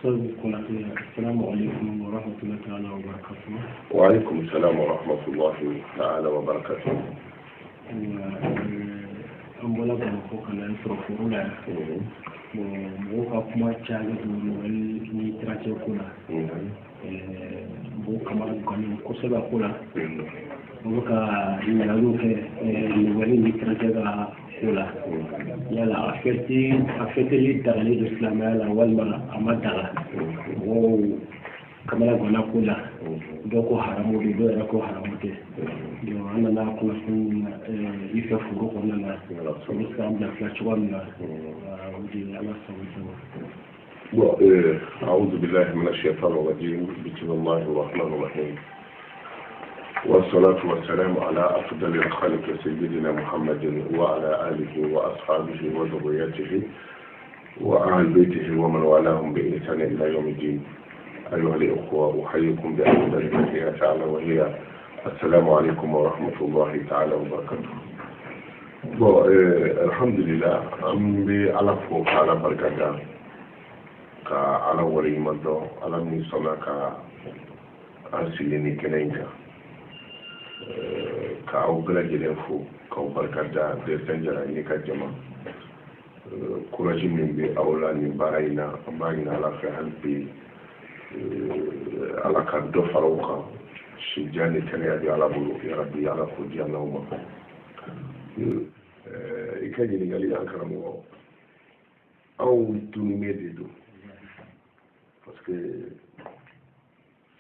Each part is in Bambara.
السلام عليكم ورحمة الله تعالى وبركاته. وعليكم السلام ورحمة الله تعالى وبركاته. أمبلا بنفوق على الفروفورة بوكا كما تشاهد من تراجع كنا بوكا ما كنا كسبة كنا بوكا ينالوك نولي من تراجع كنا يلا أفتي لي تغليد الإسلام يلا والما أمدها و كما كنا كنا دوكو حرامو دو يراكو حرامو دي دو أنا لا أقول سن يفرقوا كنا الإسلام ده فلاشوان ودي على أعوذ بالله من الشيطان الرجيم. بسم الله الرحمن الرحيم، والصلاة والسلام على أفضل الخلق سيدنا محمد وعلى آله وأصحابه وذريته وأهل بيته ومن والاهم بإحسان إلى يوم الدين. أيها الأخوة، أحييكم بأفضل التحيات تعالى وهي السلام عليكم ورحمة الله تعالى وبركاته. الحمد لله أم على فوق على بركة على ولي مدو على ميسونا أسيني كنينكا كأو بلجلين فو كأو بركة ديسنجرا نيكا جما كوراجي من بي أولاني باينا على فهل بي على كدو فروقا شجاني كنيا دي على بلو يا ربي على فوجي اللهم ikajini ngali ankaramu au tunimedido parce que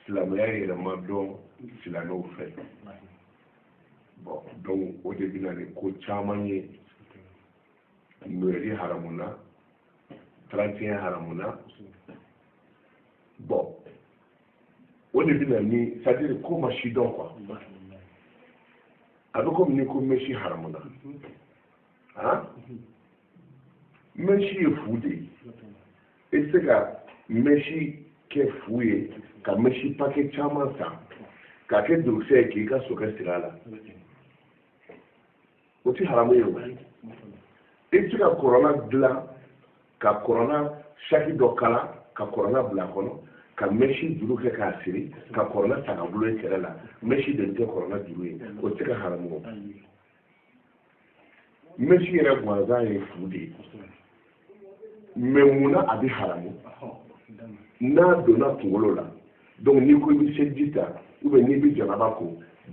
la meilleure est madon c'est la no fait bon donc au début na ne ko chamanye nueri haramuna 31 haramuna bon au début na ni ça dire comment chidon quoi avec comme ni ko meshi haramuna hein meshi est fou de et c'est que meshi ke foué ka meshi paquet chama ça ka ke dossier qui ka soka sirala oti haramu yo et c'est que corona bla ka corona chaque dokala ka corona bla kono ka meshi duru ke ka siri ka corona ta ka bulu sirala meshi de te corona duru o c'est que haramu meshi yɛrɛ gansan ye fu de ye mɛ munna a bɛ haramu n'a donna kunkolo la donc n'i ko i bɛ seliji ta n'i bɛ janaba ko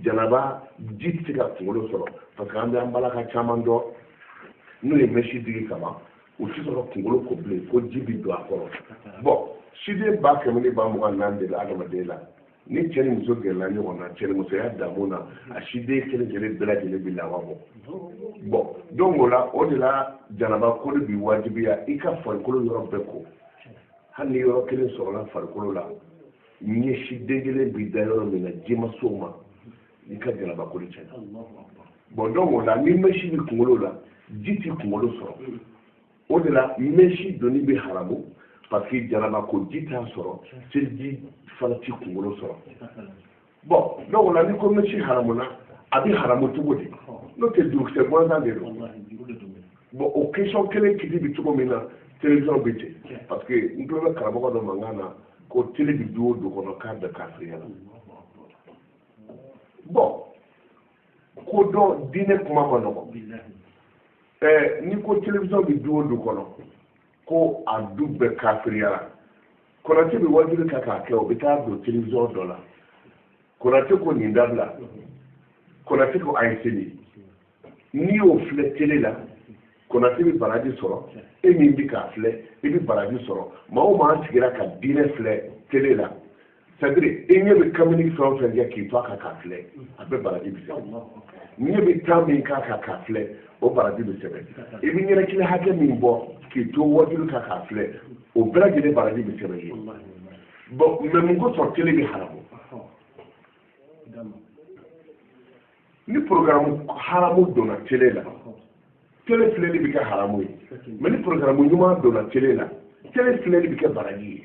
janaba ji tɛ se ka kunkolo sɔrɔ parce que an bɛ an balaka caman dɔn n'o ye meshi digi kama o tɛ sɔrɔ kunkolo ko bilen ko ji bɛ don a kɔrɔ bon siden ba kɛmɛ ni ba mugan naani de la adamaden la ni cɛ ni muso gɛrɛla ɲɔgɔn na cɛnimusoya damu na a siden kelen kelen bɛɛ lajɛlen bɛ laban bɔ bon donc o la o de la janaba ko de bi wajibiya i ka farikolo yɔrɔ bɛɛ ko hali ni yɔrɔ kelen sɔrɔla farikolo la ni siden kelen bi da yɔrɔ min na ji ma s'o ma i ka janaba ko de cɛna bon donc o la ni mesi bi kunkolo la ji ti kunkolo sɔrɔ o de la mesi doni bɛ haramu parce que janaba ko ji t'a sɔrɔ seliji fana ti kunkolo sɔrɔ bon donc o la ni ko mesi haramu na a bɛ haramu cogo di n'o tɛ durukisɛ gansan de don bon o question kelen kiti bi cogo min na télévision bɛ ten parce que n tulo bɛ karamɔgɔ dɔ mankan na ko télé bi du o du kɔnɔ k'a bɛɛ kafiriya la bon ko dɔn diinɛ kuma ma nɔgɔn ni ko télévision bi du o du kɔnɔ ko a du bɛɛ kafiriya la konate bɛ wajibi ka k'a kɛ o bɛ taa don télévision dɔ la konate ko nin dabila konate ko a ye seli n'i y'o filɛ télé la konate bɛ baraji sɔrɔ e min bɛ k'a filɛ i bɛ baraji sɔrɔ maa o maa sigira ka diinɛ filɛ télé la c'est à dire e ɲɛ bɛ kamini fɛn o fɛn kɛ k'i to a kan k'a filɛ a bɛ baraji bɛ sɛbɛn ɲɛ bɛ temps min k'a kan k'a filɛ o baraji bɛ sɛbɛn i bɛ ɲɛnakili hakɛ min bɔ k'i to wajibi kan k'a filɛ o bɛɛ lajɛlen baraji bɛ sɛbɛn ye bon mais mun ko sɔn télé bɛ haramu ni programme haramu donna télé la télé filɛli bɛ kɛ haramu ye mais ni programme ɲuman donna télé la télé filɛli bɛ kɛ baraji ye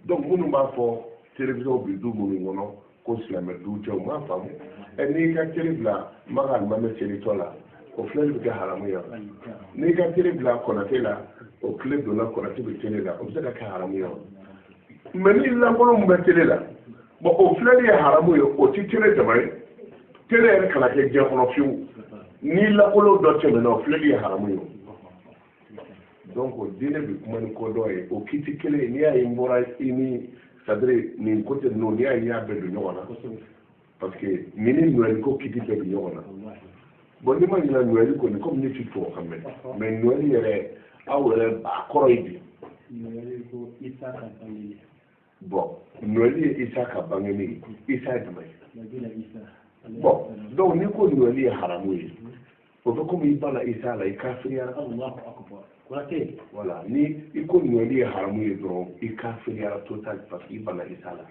donc minnu b'a fɔ télévision bɛ du minnu kɔnɔ ko silamɛ du tɛ u m'a faamu n'i ka télé bila Maga Alimami selitɔ la o filɛli bɛ kɛ haramu ye n'i ka télé bila Konate la o kile donna kɔnɔti bɛ tele la o bɛ se ka kɛ haramu ye mɛ ni lankolon min bɛ tele la bon o filɛli ye haramu ye o ti tele dama ye tele yɛrɛ kana kɛ diɲɛ kɔnɔ fiyewu ni lankolon dɔ tɛmɛna o filɛli ye haramu ye donc o diinɛ bɛ kuma ni ko dɔ ye o kiti kelen n'i y'a ye n bɔra i ni c'est-à-dire nin côté ninnu n'i y'a ye n y'a bɛɛ don ɲɔgɔn na parce que nin ni nɔɛli ko kiti bɛɛ don ɲɔgɔn na bon n'i ma ɲinɛ nɔɛli kɔni komi ne ti tubabu kan mɛn mais nɔɛli yɛrɛ aw yɛrɛ a kɔrɔ ye di bon nɔɛli ye isa ka bangeni isa ye jumɛn ye bon donc n'i ko nɔɛli ye haramu ye o bɛ komi i banna isa la i kafiriyara voilà ni i ko nɔɛli ye haramu ye dɔrɔn i kafiriyara total parce que i banna isa la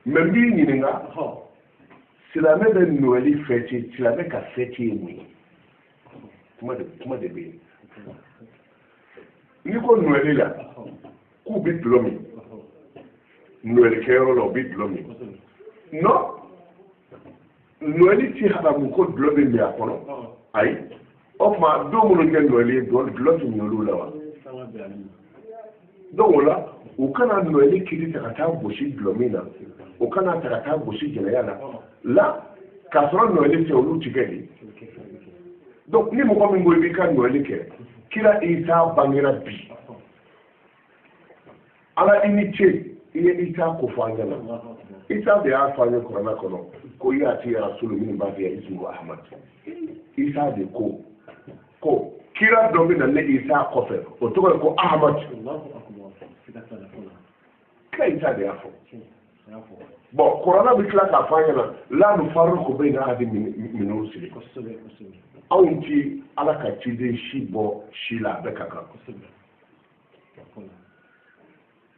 mais n b'i ɲininka silamɛ bɛ nɔɛli fɛti silamɛ ka fɛti ye mun ye kuma de bɛ yen n'i ko nɔɛli la k'u bɛ dulɔ min nɔɛlikɛyɔrɔ la u bɛ dulɔ min non nɔɛli ti haramu ko dulɔ bɛ min a kɔnɔ ayi o tuma don minnu kɛ nɔɛli ye dulɔ ti min olu la wa donc o la u kana nɔɛli kiri ta ka taa gosi dulɔ min na u kana ta ka taa gosi jɛnɛya la k'a sɔrɔ nɔɛli tɛ olu ti kɛ de donc ni mɔgɔ min ko i b'i ka nɔɛli kɛ kira isa bangera bi ala i ni ce i ye isa ko fɔ an ɲɛna isa de y'a fɔ an ye kuranɛ kɔnɔ ko yaati rasulu min b'a fɛ ismu ahmad isa de ko kira dɔ bɛ na ne isa kɔfɛ o tɔgɔ ye ko ahmad kira isa de y'a fɔ bon kuranɛ bɛ tila k'a fɔ an ɲɛna la nufarriqu bayna ahadin min rusuli anw ti ala ka ciden si bɔ si la a bɛɛ ka kan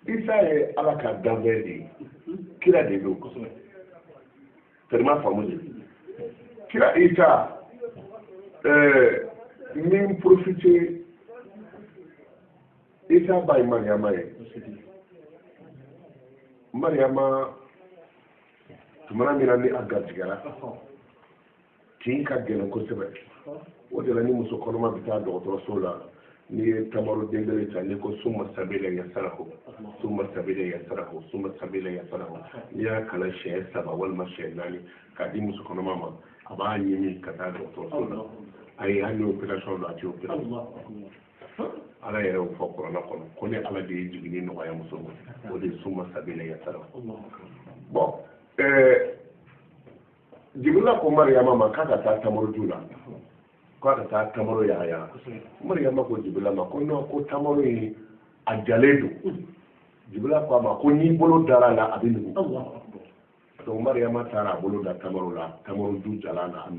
isa ye ala ka danfɛn de ye kira de don tellement faamu de kira isa min profite isa ba ye mariyama ye mariyama tumana min na ni a garijigɛra kin ka gɛlɛn kosɛbɛ o de la ni muso kɔnɔma bɛ taa dɔgɔtɔrɔso la n'i ye tamaro den kelen ta n'i ko summa sabila yasarahu summa sabila yasarahu summa sabila yasarahu n'i y'a kalan siɲɛ 3 walima siɲɛ 4 k'a di muso kɔnɔma ma a b'a ɲimi ka taa dɔgɔtɔrɔso la ayi hali ni opération don a tɛ opéré ala yɛrɛ y'o fɔ kuranɛ kɔnɔ ko ni ala de ye jiginni nɔgɔya muso ma o de ye summa sabila yasarahu bon Jibrila ko Mariyama ma k'a ka taa tamaro ju la k'a ka taa tamaro yaaya Mariyama ko Jibrila ma ko non ko tamaro in a jalen don Jibrila ko a ma ko n'i bolo dara la a bɛ nugu donc Mariyama taara a bolo da tamaro la tamaro ju jalan na a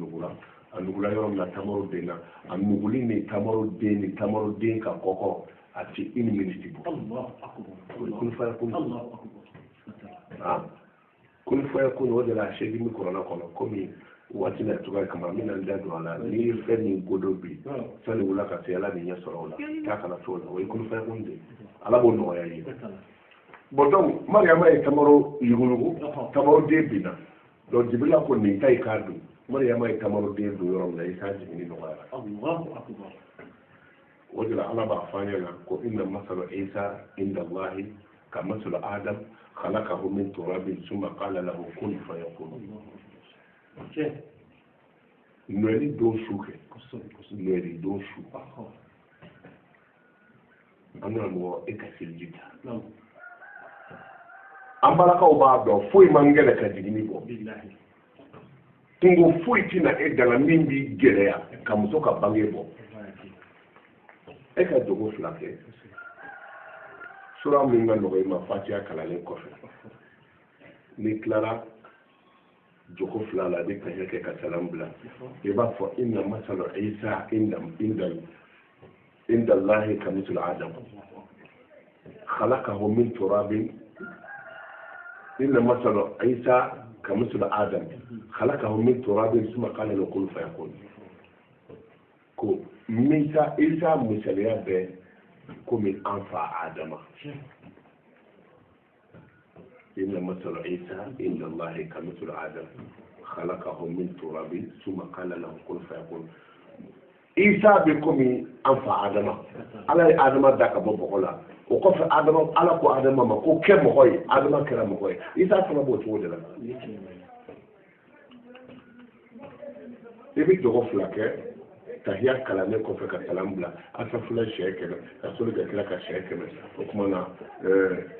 nugula yɔrɔ min na tamaro den na a nuguli ni tamaro den ka kɔkɔ a tɛ 1 minute bɔ kun fɔya kun o de la segi mi kɔrɔna kɔnɔ komi waati na cogoya kama min na n da don a la n'i ye fɛn min godon bi sani wula ka se ala ni ɲɛ sɔrɔ o la k'a kana to o la o ye kun fɔya kun de ala b'o nɔgɔya ye bon donc Mariyama ye tamaro yuguyugu tamaro den bin na donc Jibirila ko nin ta i k'a dun Mariyama ye tamaro den don yɔrɔ min na i k'a jiginni nɔgɔyara o de la ala b'a fɔ an ɲɛna ko inna masala isa inda allahi ka masala adam خلقه من تراب ثم قال له كن فيكون nɔɛli don su kɛ nɔɛli don su an kana mɔgɔ e ka seliji ta an balakaw b'a dɔn foyi man gɛlɛ ka jiginni bɔ kungo foyi tɛna e dala min b'i gɛlɛya ka muso ka bange bɔ e ka jogo 2 kɛ sura min ka nɔgɔ i ma fatiha kalalen kɔfɛ n'i tilara jogo 2 la i bɛ kaɲɛ kɛ ka salam bila i b'a fɔ inna masala isa inda allahi ka misl adam khalaqahu min turabin inna masala isa ka misl adam khalaqahu min turabin thumma qala lahu kun fayakun ko isa misaliya bɛɛ komi an fa adama inna masala isa inda allahi ka misl adam khalaqahu min turabin thumma qala lahu kun fayakun isa be komi an fa adama ala ye adama da ka bɔ bɔgɔ la o kɔfɛ adama ala ko adama ma ko kɛ mɔgɔ ye adama kɛra mɔgɔ ye isa fana b'o cogo de la i bɛ dɔgɔ fila kɛ tahiya kalannen kɔfɛ ka salam bila asafula siɲɛ 100 ka soli ka kira ka siɲɛ 100 o kuma na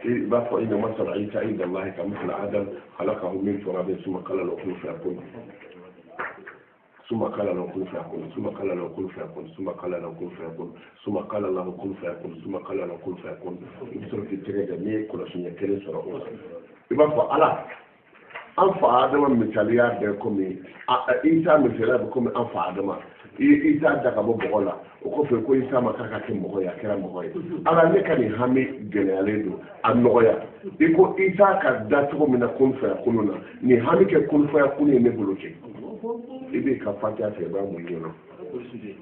i b'a fɔ inna masala isa inda allahi ka misla adam khalaqahu min turabin summa qala lahu kun fayakun ثم قال له كن فيكون ثم قال له كن فيكون ثم قال له كن فيكون ثم قال له كن فيكون ثم قال له كن فيكون يسرك التريد مي كل شيء كله سرعه يبقى على أنفع آدم مثاليات بكم إنسان مثاليات بكم أنفع آدم إنسان دكابو بقولا وكفر كل إنسان ما كان كم مغويا كلام مغويا على نكني همي جناليدو النغويا يكون إنسان كداتو من كن فيكوننا ني همي كن فيكون ينبلوكي ibe ka fata ta ba mu yi no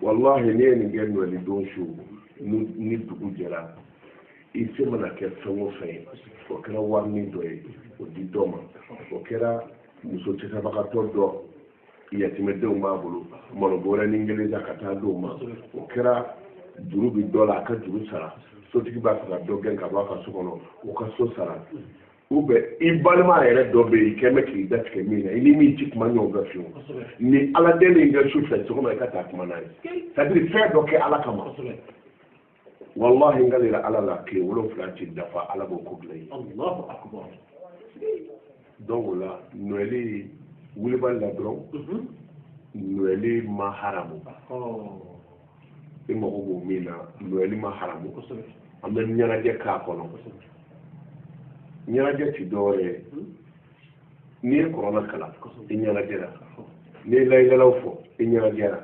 wallahi ne ni gen wali don shu ni dugu jara ise mana ke songo fe o kera warni do e o di doma o kera muso te sabaka to do iya timede o ma bulu mono bora ni ngele zakata do ma o kera duru bi dola ka duru sara so tigi ba ka do gen ka ba ka so kono o ka so sara ube ibalma yɛrɛ dɔ bɛ yen kɛmɛ k'i da tigɛ min na i ni min ti kuma ɲɔgɔn fɛ fiyewu ni ala den ni ka su fɛ sɔgɔma i ka taa kuma n'a ye c'est à dire fɛn dɔ kɛ ala kama wallahi n ka yɛrɛ ala la tile 7 ti dafa ala b'o ko bila ye donc o la nɔɛli wulibali la dɔrɔn nɔɛli ma haramu i mago b'o min na nɔɛli ma haramu an bɛ ɲɛnajɛ k'a kɔnɔ ɲɛnajɛ ti dɔwɛrɛ n'i ye kɔrɔna kalan i ɲɛnajɛra n'i ye layidalaw fɔ i ɲɛnajɛra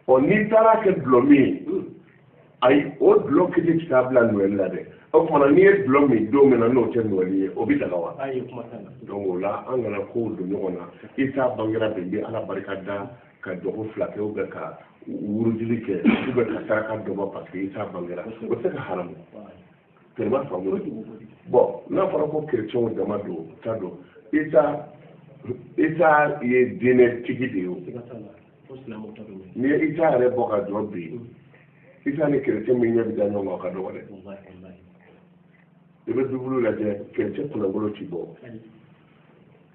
ɔ n'i taara kɛ dulɔ min ye ayi o dulɔ kelen ti taa bila nɔɛli la dɛ o kumana n'i ye dulɔ min don min na n'o tɛ nɔɛli ye o bɛ daga wa donc o la an kana kow don ɲɔgɔn na i t'a bangera bɛn bɛ ala barika da ka dɔgɔ 2 kɛ ou bien ka wurudili kɛ ou bien ka saraka dɔ bɔ parce que i t'a bangera o tɛ ka haramu tellement faamu bon n'a fɔra ko chrétien dama don ta don isa ye diinɛ tigi de ye o ni ye isa yɛrɛ bɔ ka jɔ bi isa ni chrétien min ɲɛ bɛ da ɲɔgɔn kan ka dɔgɔ dɛ i bɛ bibulu lajɛ chrétien kunnabolo ti bɔ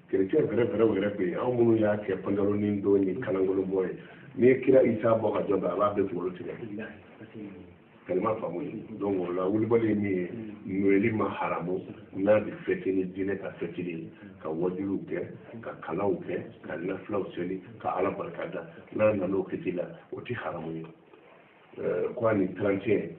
chrétien fɛrɛfɛrɛw yɛrɛ bɛ yen anw minnu y'a kɛ pantalonni don ni kanangolo bɔ ye n'i ye kira isa bɔ ka jɔ bi a b'a bɛɛ kunkolo tigɛ kalima faamu donc o la wulibali ye min ye nɔɛli ma haramu n'a bɛ fɛte ni diinɛ ka fɛte ye ka wajuliw kɛ ka kalanw kɛ ka nafilaw seli ka ala barika da n'a nan'o kiti la o ti haramu ye ko ani 31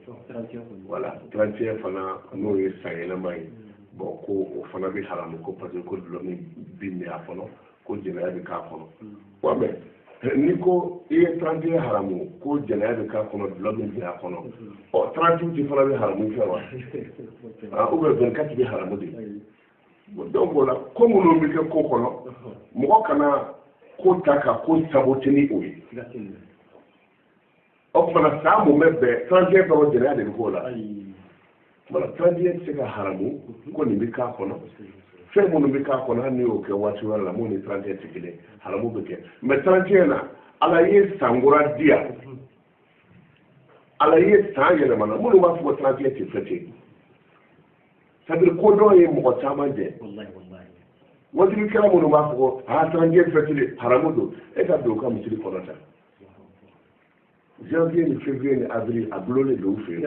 voilà 31 fana n'o ye san yɛlɛma ye bon ko o fana bɛ haramu ko parce que ko dulɔ min bi min a kɔnɔ ko jɛnɛya bɛ k'a kɔnɔ wa mais ni ko i ye 31 haramu ko jɛnɛya bɛ k'a kɔnɔ dulɔ min bɛ a kɔnɔ ɔ 38 ti fana bɛ haramu fɛ wa ou bien 24 bɛ haramu de donc o la ko minnu bɛ kɛ ko kɔnɔ mɔgɔ kana ko ta ka ko saboter ni o ye o kumana san mun bɛ bɛn 31 dɔrɔn jɛnɛya de bɛ k'o la voilà 31 tɛ se ka haramu ko nin bɛ k'a kɔnɔ fɛn minnu bɛ k'a kɔnɔ hali n'i y'o kɛ waati wɛrɛ la mun ni 31 tɛ kelen haramu bɛ kɛ mais 31 na ala ye san kura di yan ala ye san yɛlɛmana minnu b'a fɔ ko 31 tɛ fɛte c'est à dire ko dɔ ye mɔgɔ caman jɛ wajilikɛla minnu b'a fɔ ko 31 fɛte de haramu don e ka don o ka misiri kɔnɔ ta janvier ni février ni avril a gulonlen don u fɛ yen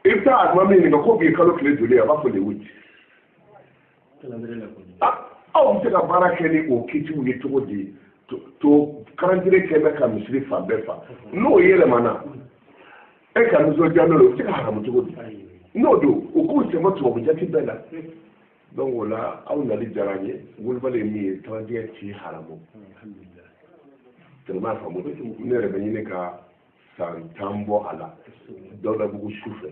i bɛ taa a tuma min ɲininka ko bi ye kalo tile joli ye a b'a fɔ le 8 aw bɛ se ka baara kɛ ni o kitiw ye cogo di to calendrier kɛ bɛ ka misiri fan bɛɛ fa n'o yɛlɛmana e ka nisɔndiya n'o ye o bɛ se ka haramu cogo di n'o don o k'u sɛmɛ tubabu jati bɛɛ la donc o la aw nali diyara n ye wolobali ye min ye 31 ti haramu tellement faamu ne yɛrɛ bɛ ɲini ka san 10 bɔ a la Dawudabugu su fɛ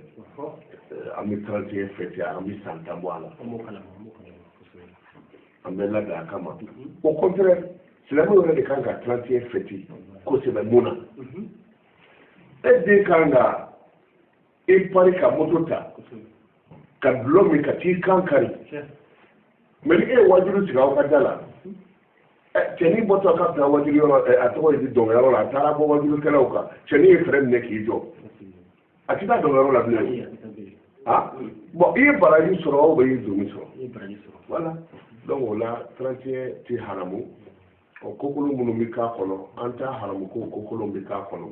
an bɛ 31 fêter an bɛ san 10 bɔ a la an bɛ labɛn a kama au contraire silamɛw yɛrɛ de kan ka 31 fêter kosɛbɛ mun na e den kan ka i pari ka moto ta ka dulɔ min ka t'i kan kari mais ni e ye wajulu sigi aw ka da la cɛni bɔtɔ ka bila wajulu yɔrɔ a tɔgɔ ye di dɔnkɛyɔrɔ la a taara bɔ wajulukɛlaw kan cɛni ye fɛrɛ minɛ k'i jɔ a ti taa dɔnkɛyɔrɔ la bilen bon i ye baraji sɔrɔ o bɛ y'i doni sɔrɔ voilà donc o la 31 ti haramu o kokolo minnu bɛ k'a kɔnɔ an t'a haramu ko kokolo bɛ k'a kɔnɔ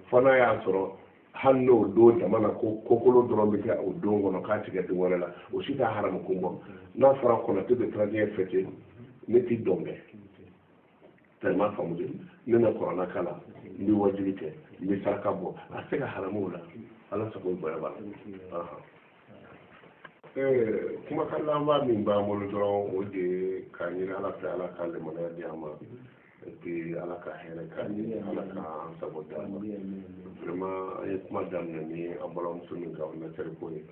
fo n'a y'a sɔrɔ hali n'o don dama na ko kokolo dɔrɔn bɛ kɛ o don kɔnɔ k'a tigɛ don wɛrɛ la o si t'a haramu ko bɔ n'a fɔra kɔnɔtɛ bɛ 31 fêter ne ti dɔn kɛ tellement faamu de ne na kɔrɔna kala n bɛ wajibi kɛ n bɛ saraka bɔ a tɛ se ka haramu o la ala sago bonya b'a la kumakan laban min b'an bolo dɔrɔn o de ye k'a ɲini ala fɛ ala ka limaniya di an ma et puis ala ka hɛrɛ k'an ye ala k'an sago d'a ma vraiment an ye kuma daminɛ ni an balimamuso min ka ordinateur ko ye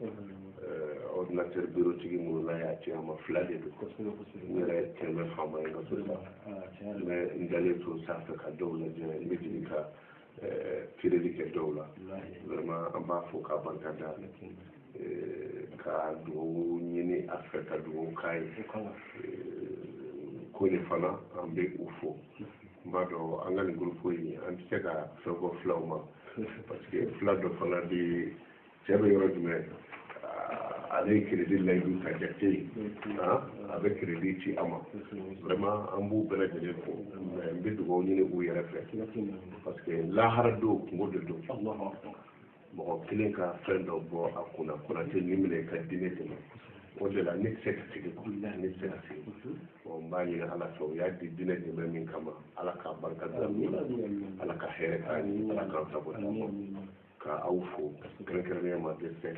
ordinateur bureautigi minnu n'a y'a ci an ma 2 de don n yɛrɛ cɛ bɛ faama ye n ka so sa mais n dalen to sanfɛ ka dɔw lajɛ n bɛ jigin ka kirili kɛ dɔw la vraiment an b'a fɔ k'a barika da ka dugawu ɲini a fɛ ka dugawu k'a ye ko nin fana an bɛ u fo n b'a dɔn an ka nin groupe in an tɛ se ka fɛn fɔ filaw ma parce que fila dɔ fana bɛ cɛ bɛ yɔrɔ jumɛn ale ye crédit layidu ka jate ye a bɛ crédit ci a ma vraiment an b'u bɛɛ lajɛlen fo mais n bɛ dugawu ɲini u yɛrɛ fɛ parce que lahara don kungo de don mɔgɔ kelen ka fɛn dɔ bɔ a kunna Konate ni minɛ ka diinɛ dɛmɛ o de la ne tɛ se ka segin ne tɛ se ka segin bon n b'a ɲini ala fɛ o y'a di diinɛ dɛmɛ min kama ala k'a barika don ala ka hɛrɛ k'a ye ala k'an sago d'a ma ka aw fo kɛrɛnkɛrɛnnenya ma dɛsɛ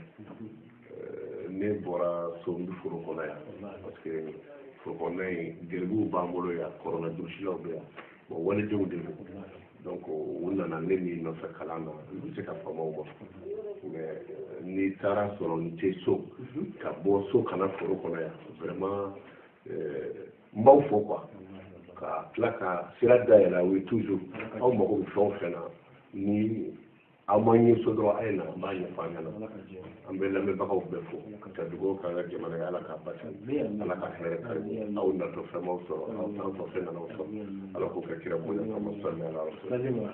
ne bɔra so n bɛ foro kɔnɔ yan parce que foro kɔnɔ in garibuw b'an bolo yan kɔrɔna durusilaw bɛ yan bon walidenw de don donc u nana ne min nɔfɛ kalan na n bɛ se ka fama o ma mais n'i taara sɔrɔ n tɛ so ka bɔ so kana foro kɔnɔ yan vraiment n b'aw fo quoi ka tila ka sira dayɛlɛ aw ye toujours aw mago bɛ fɛn o fɛn na ni aw ma ɲɛ so dɔrɔn a ye na n b'a ɲɛfɔ an ɲɛna an bɛ lamɛnbagaw bɛɛ fo ka dugawu k'an ka jamana ye ala k'a basigi ala ka hɛrɛ k'an ye aw natɔ fɛnmaw sɔrɔ aw t'an fɔ fɛn nanaw sɔrɔ ala k'o kɛ kira bonya kama sali ala rasul